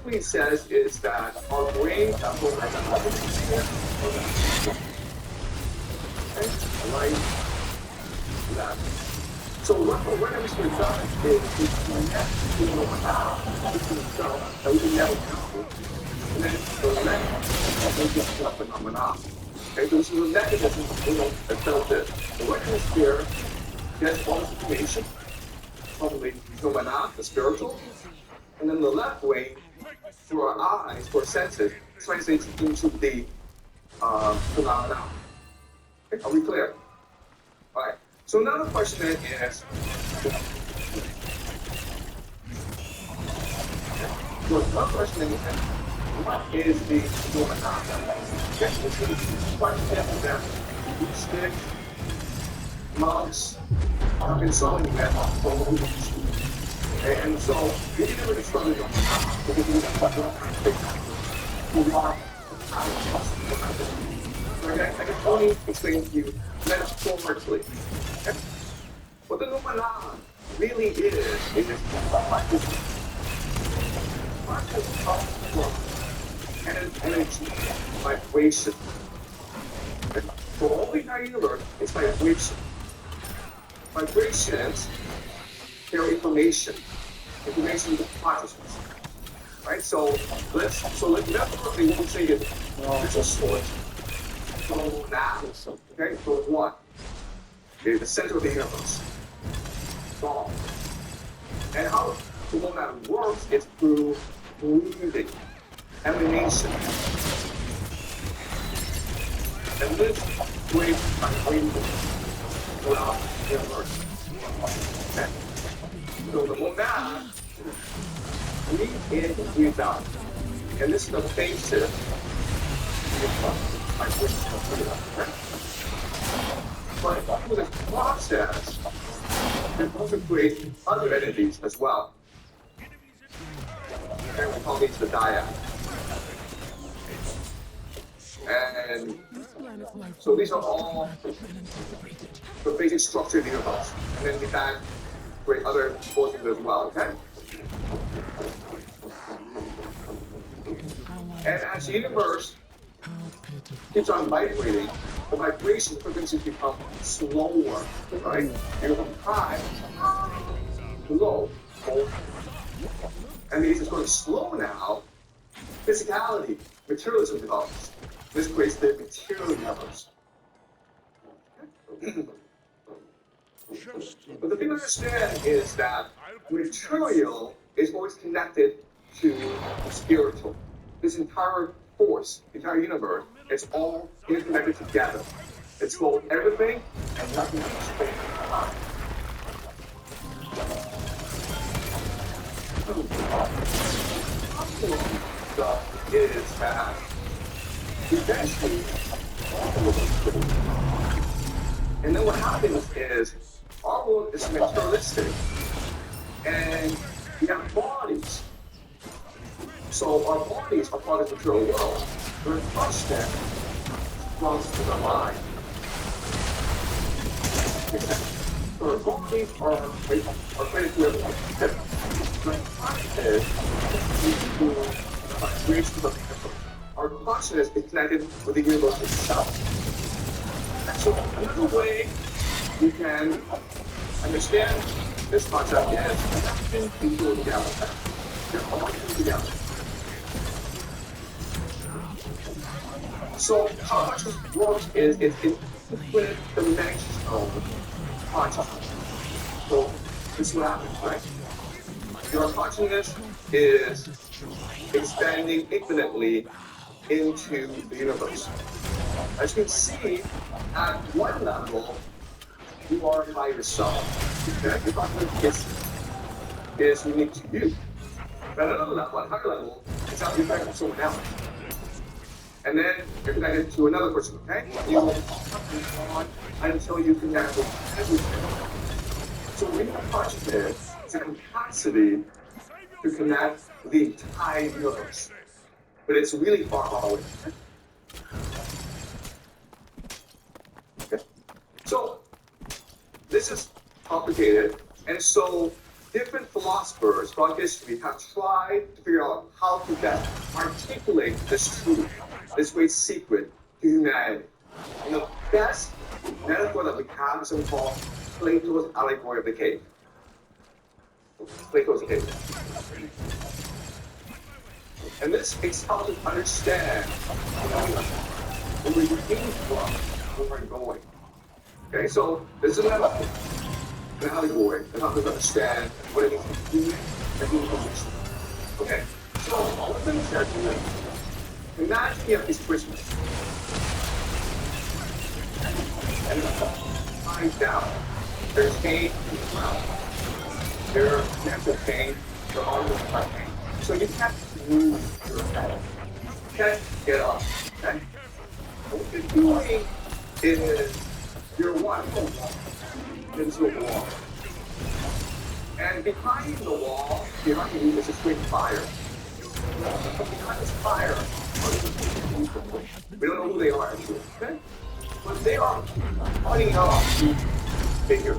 basically says is that our brain has right that. So what the way hemisphere does is it connects to the itself that we can never do. And then the left will just a phenomena. Okay, so this is a mechanism that does this. The right hemisphere gets all this information from the phenomena, the spiritual, and then the left way, through our eyes, through our senses, translates into the phenomena. Okay, are we clear? All right. So now the question then is, what is the phenomena? Okay, this is quite example. Sticks, monks, and so on. And so we need to really struggle because I can only explain to you metaphorically. Okay? What the phenomenon really is practice of energy vibration. Okay? So all the entire universe is vibration. Vibrations carry information. Information is consciousness. Right? So metaphorically what we say is there's a source. So now, okay, so one, okay, the center of the universe, God. And how the phenomenon works is through breathing, emanation. And this creates vibration throughout the universe. Okay? So the phenomenon, breathe in, breathe out. And this is the basis of but through this process, it also creates other entities as well. And we call these the dyad. And so these are all the basic structure of the universe. And then we can create other forces as well, okay? And as the universe keeps on vibrating, the vibration frequencies become slower, right? You go from high to low. And because it's going slow now, physicality, materialism develops. This creates the material universe. But the thing to understand is that material is always connected to the spiritual. This entire force, the entire universe, it's all interconnected together. It's both everything and nothing is is that eventually, and then what happens is our world is materialistic, and we have bodies. So our bodies are part of the material world. We're touched that runs to the mind. So our bodies are created to everything. The consciousness creates the universe. Our consciousness is connected with the universe itself. And so another way you can understand this concept is connecting people together. They're all together. So how much this works is it's infinite dimensions of consciousness. So this is what happens, right? Your consciousness is expanding infinitely into the universe. As you can see, at one level, you are by yourself. Okay? Your consciousness is unique to you. At another level, at a higher level, it's how you connect with someone else. And then you're connected to another person, okay? You will on until you connect with everything. So we have consciousness, it's a capacity to connect with the entire universe. But it's really far, far away. Okay? So this is complicated, and so different philosophers throughout history have tried to figure out how to best articulate this truth, this great secret to humanity. And the best metaphor that we have is something called Plato's allegory of the cave. Plato's cave. And this helps us understand where we came from, where we're going. Okay, so this is a metaphor, an allegory, and helps us understand what it means to be a human. Okay, so let's understand this. Imagine you have this Christmas. And find out there's pain in the ground. There's mental pain, the arm is pain. So you have to move your head. Okay? Get up. Okay? What you're doing is you're walking into a wall. And behind the wall, behind you is a great fire. But behind this fire are these people. We don't know who they are actually. Okay? But they are pointing out to figure.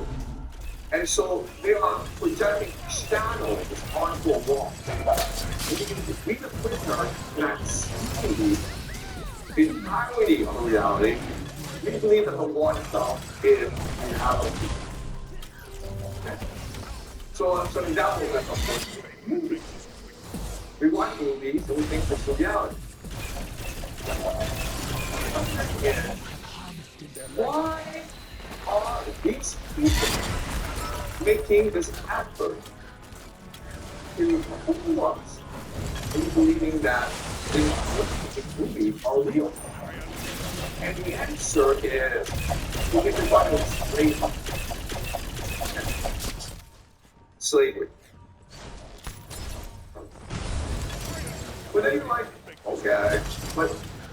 And so they are projecting shadows onto a wall. And you can read the prisoner not see the entirety of the reality. We believe that the wall itself is reality. Okay. So some examples of that, of course, movies. We watch movies and we think this is reality. Why are these people making this effort to fool us into believing that these movies are real? And the answer is because it's about slavery. But then you're like, okay, but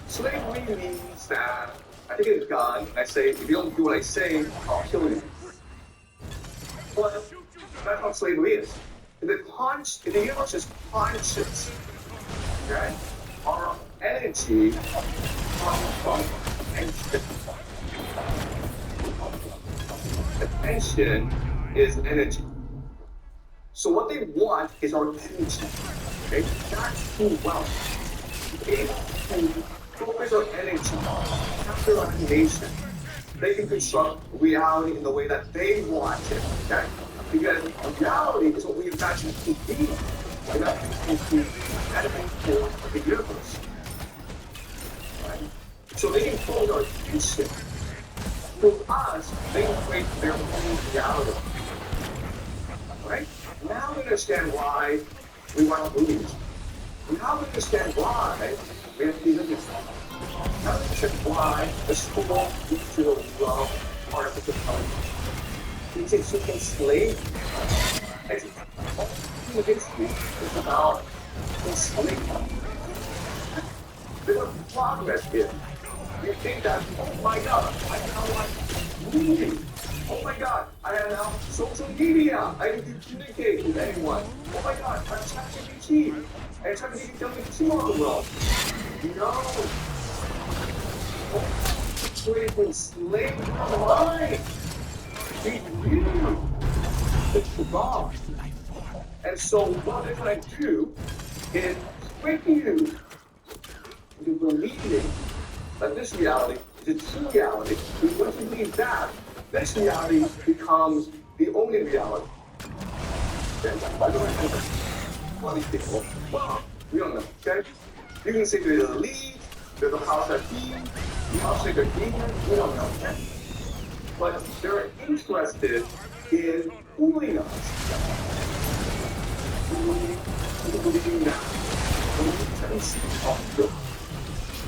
slavery means that I take a gun, I say, if you don't do what I say, I'll kill you. But that's how slavery is. If the universe is conscious, okay, our energy comes from attention. Attention is energy. So what they want is our energy. Okay? Not too well. They can focus our energy, capture our imagination. They can construct reality in the way that they want it. Okay? Because reality is what we imagine it to be. And that is the metaphor of the universe. Right? So they can hold our attention. To us, they can create their own reality. Right? Now we understand why we watch movies. Now we understand why we have to be living. Now we understand why the school teacher love artificial intelligence. It's a super slave. Human history is about enslavement. There's a progress here. You think that, oh my God, I now watch movies. Oh my God, I have now social media. I can communicate with anyone. Oh my God, I'm ChatGPT. And ChatGPT tells me tomorrow the world. No. We've been enslaved in our mind. We knew it's wrong. And so what they're trying to do is trick you into believing that this reality is a true reality. Because once you believe that, this reality becomes the only reality. All these people, well, we don't know, okay? You can say they're the elite, they're the house that be, you can say they're demons, we don't know, okay? But they're interested in fooling us. Believing that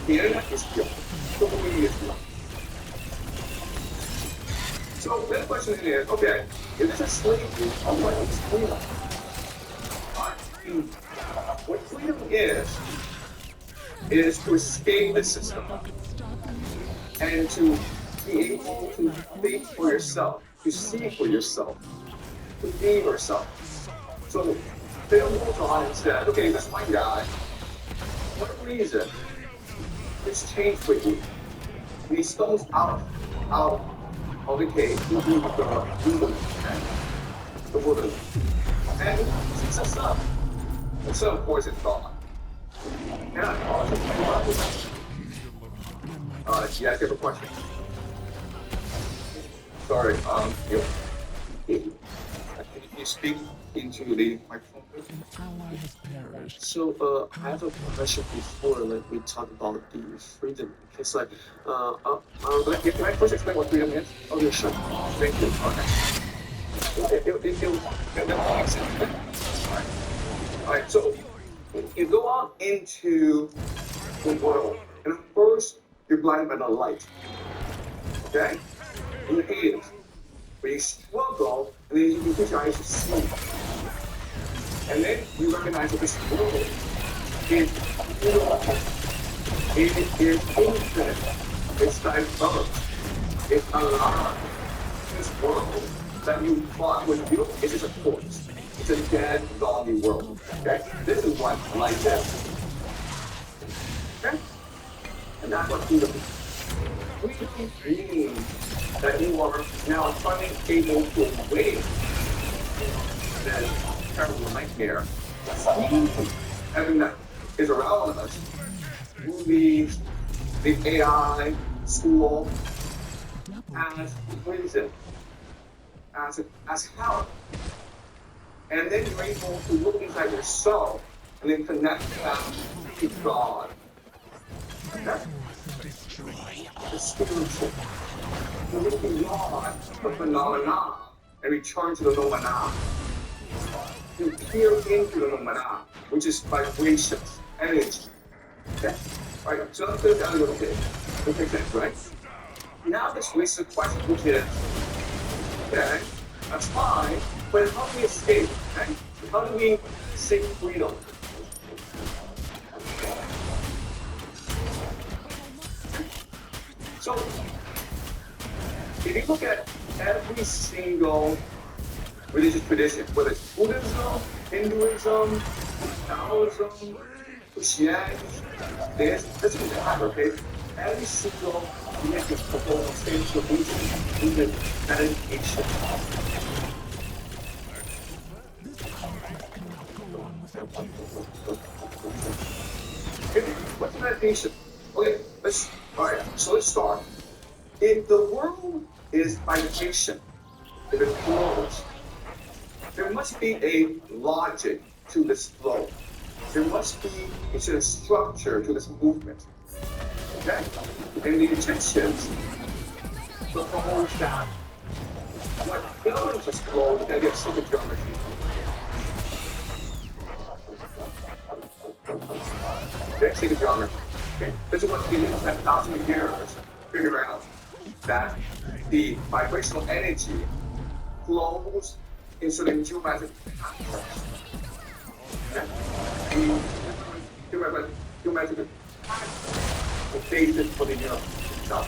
the internet is real, social media is real. So the question is, okay, if this is slavery, what is freedom? What freedom is to escape the system and to be able to think for yourself, to see for yourself, to be yourself. So they don't go on and said, okay, this one guy, what reason? It's changed quickly. And he stumbles out of the cave into the wilderness. and it picks us up. And so, of course, it's gone. Yeah, yeah, I have a question. Sorry, can you speak into the microphone, please? So, I have a question before, like, we talk about the freedom, because, like, can I first explain what freedom is? Oh, yeah, sure. Thank you. Okay. That makes sense. All right, so you go out into the world, and first you're blinded by the light, okay? And you hate it. But you struggle, and then you put your eyes to see. And then you recognize that this world is beautiful. It is infinite. It's diverse. It's alive. This world that you thought was beautiful is just a corpse. It's a dead, zombie world. Okay? This is what life is. Okay? And that's what freedom is. Freedom means that you are now finally able to awake that terrible nightmare. Everything that is around us, movies, the AI, school, as reason, as power. And then you're able to look inside yourself and then connect that to God. Okay? The spiritual. You look beyond the phenomena and return to the nomana. You peer into the nomana, which is vibrations, energy. Okay? Alright, so let's put it down a little bit. That makes sense, right? Now this raises a question, which is, okay, that's fine, but how do we escape? Okay? How do we seek freedom? So, if you look at every single religious tradition, whether it's Buddhism, Hinduism, Taoism, Christianity, this doesn't matter, okay? Every single religious proposal states the Buddhism meditation. What's meditation? Okay, let's start. If the world is vibration, if it flows, there must be a logic to this flow. There must be a sort of structure to this movement. Okay? And the intentions propose that what governs this flow is that you have sacred geometry. Okay, sacred geometry. Okay? This is what the 10,000 years figure out that the vibrational energy flows in certain geometric patterns. Okay? The geometric patterns, the basis for the universe itself.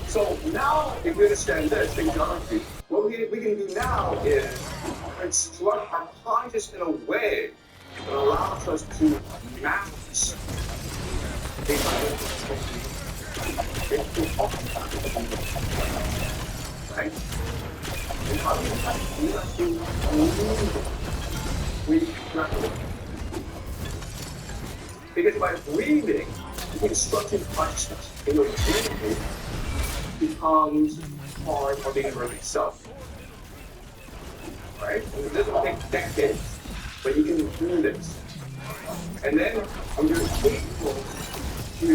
So now, if we understand this, the geometry, what we can do now is construct our conscious in a way that allows us to match the right? And how do you have to breathe naturally? Because by breathing, the constructive consciousness in your breathing becomes part of the universe itself. Right? And it doesn't take decades, but you can do this. And then when you're able to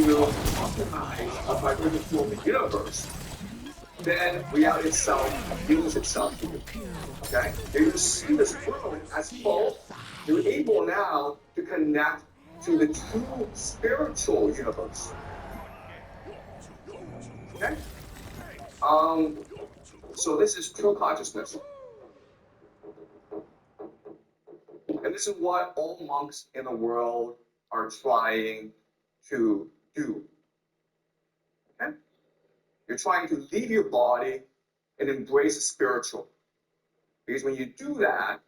optimize a vibrational flow of the universe, then reality itself reveals itself to you. Okay? You see this world as both. You're able now to connect to the true spiritual universe. Okay? So this is true consciousness. And this is what all monks in the world are trying to do. Okay? You're trying to leave your body and embrace the spiritual. Because when you do that,